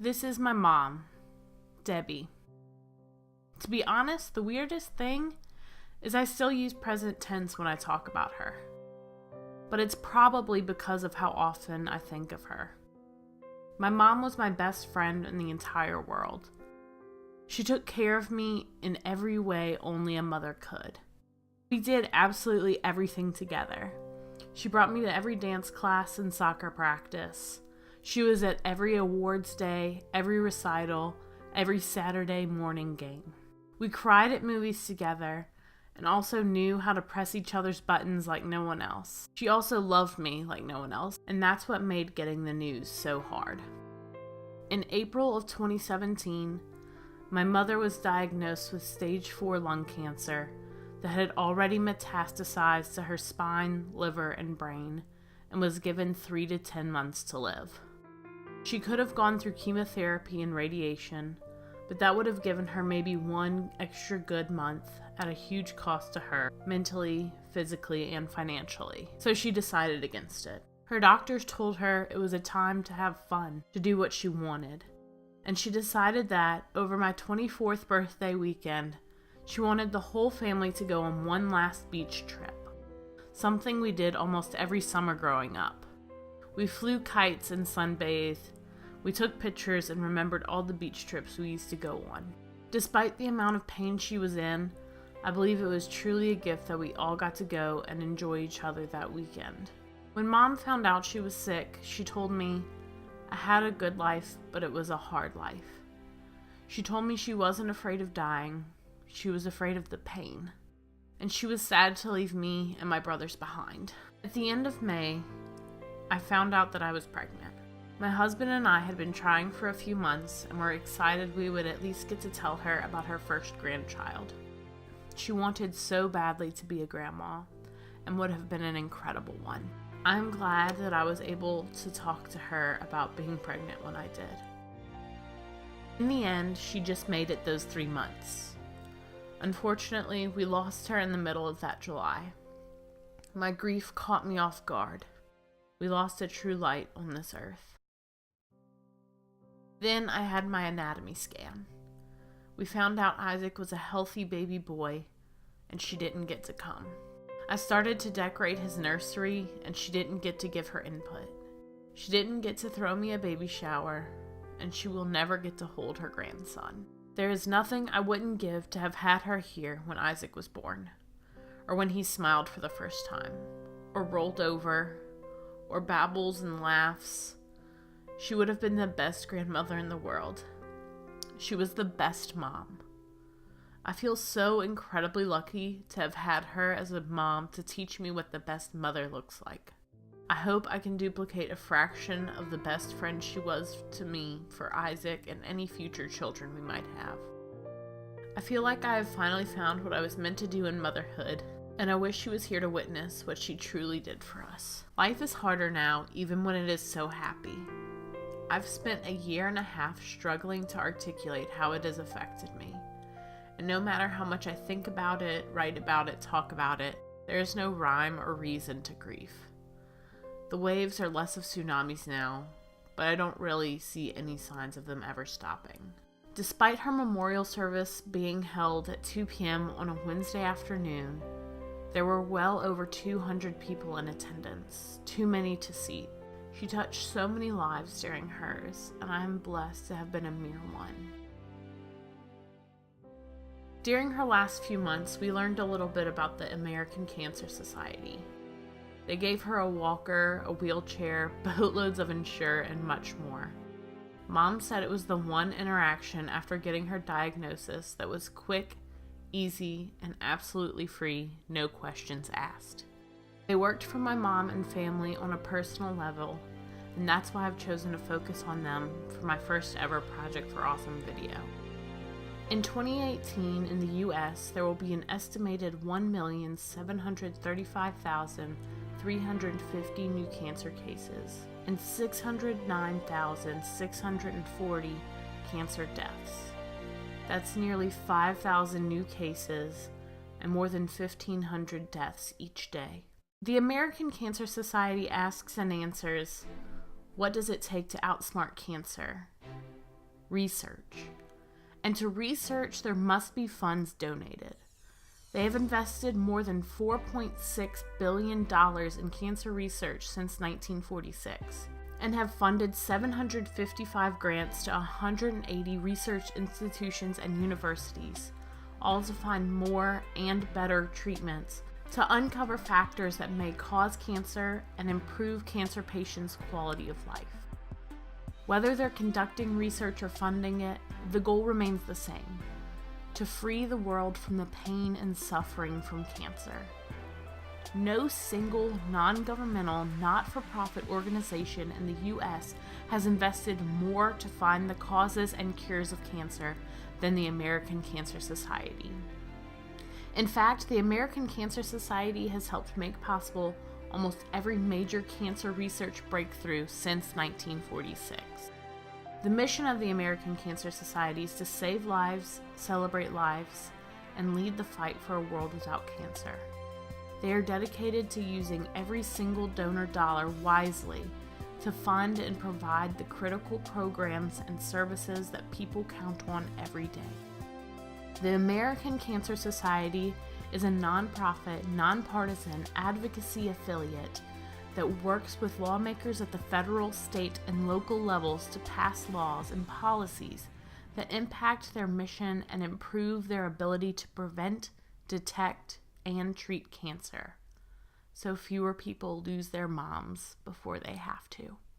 This is my mom, Debbie. To be honest, the weirdest thing is I still use present tense when I talk about her. But it's probably because of how often I think of her. My mom was my best friend in the entire world. She took care of me in every way only a mother could. We did absolutely everything together. She brought me to every dance class and soccer practice. She was at every awards day, every recital, every Saturday morning game. We cried at movies together and also knew how to press each other's buttons like no one else. She also loved me like no one else, and that's what made getting the news so hard. In April of 2017, my mother was diagnosed with stage 4 lung cancer that had already metastasized to her spine, liver, and brain, and was given 3 to 10 months to live. She could have gone through chemotherapy and radiation, but that would have given her maybe one extra good month at a huge cost to her, mentally, physically, and financially. So she decided against it. Her doctors told her it was a time to have fun, to do what she wanted. And she decided that, over my 24th birthday weekend, she wanted the whole family to go on one last beach trip. Something we did almost every summer growing up. We flew kites and sunbathed. We took pictures and remembered all the beach trips we used to go on. Despite the amount of pain she was in, I believe it was truly a gift that we all got to go and enjoy each other that weekend. When Mom found out she was sick, she told me, I had a good life, but it was a hard life. She told me she wasn't afraid of dying. She was afraid of the pain. And she was sad to leave me and my brothers behind. At the end of May, I found out that I was pregnant. My husband and I had been trying for a few months and were excited we would at least get to tell her about her first grandchild. She wanted so badly to be a grandma and would have been an incredible one. I'm glad that I was able to talk to her about being pregnant when I did. In the end, she just made it those 3 months. Unfortunately, we lost her in the middle of that July. My grief caught me off guard. We lost a true light on this earth. Then I had my anatomy scan. We found out Isaac was a healthy baby boy, and she didn't get to come. I started to decorate his nursery, and she didn't get to give her input. She didn't get to throw me a baby shower, and she will never get to hold her grandson. There is nothing I wouldn't give to have had her here when Isaac was born, or when he smiled for the first time, or rolled over, or babbles and laughs. She would have been the best grandmother in the world. She was the best mom. I feel so incredibly lucky to have had her as a mom to teach me what the best mother looks like. I hope I can duplicate a fraction of the best friend she was to me for Isaac and any future children we might have. I feel like I have finally found what I was meant to do in motherhood, and I wish she was here to witness what she truly did for us. Life is harder now, even when it is so happy. I've spent a year and a half struggling to articulate how it has affected me. And no matter how much I think about it, write about it, talk about it, there is no rhyme or reason to grief. The waves are less of tsunamis now, but I don't really see any signs of them ever stopping. Despite her memorial service being held at 2 p.m. on a Wednesday afternoon, there were well over 200 people in attendance, too many to seat. She touched so many lives during hers, and I am blessed to have been a mere one. During her last few months, we learned a little bit about the American Cancer Society. They gave her a walker, a wheelchair, boatloads of Ensure, and much more. Mom said it was the one interaction after getting her diagnosis that was quick, easy, and absolutely free, no questions asked. They worked for my mom and family on a personal level, and that's why I've chosen to focus on them for my first ever Project for Awesome video. In 2018, in the US, there will be an estimated 1,735,350 new cancer cases and 609,640 cancer deaths. That's nearly 5,000 new cases and more than 1,500 deaths each day. The American Cancer Society asks and answers, what does it take to outsmart cancer? research. And to research, there must be funds donated. They have invested more than $4.6 billion in cancer research since 1946 and have funded 755 grants to 180 research institutions and universities, all to find more and better treatments to uncover factors that may cause cancer and improve cancer patients' quality of life. Whether they're conducting research or funding it, the goal remains the same: to free the world from the pain and suffering from cancer. No single non-governmental, not-for-profit organization in the U.S. has invested more to find the causes and cures of cancer than the American Cancer Society. In fact, the American Cancer Society has helped make possible almost every major cancer research breakthrough since 1946. The mission of the American Cancer Society is to save lives, celebrate lives, and lead the fight for a world without cancer. They are dedicated to using every single donor dollar wisely to fund and provide the critical programs and services that people count on every day. The American Cancer Society is a nonprofit, nonpartisan advocacy affiliate that works with lawmakers at the federal, state, and local levels to pass laws and policies that impact their mission and improve their ability to prevent, detect, and treat cancer, so fewer people lose their moms before they have to.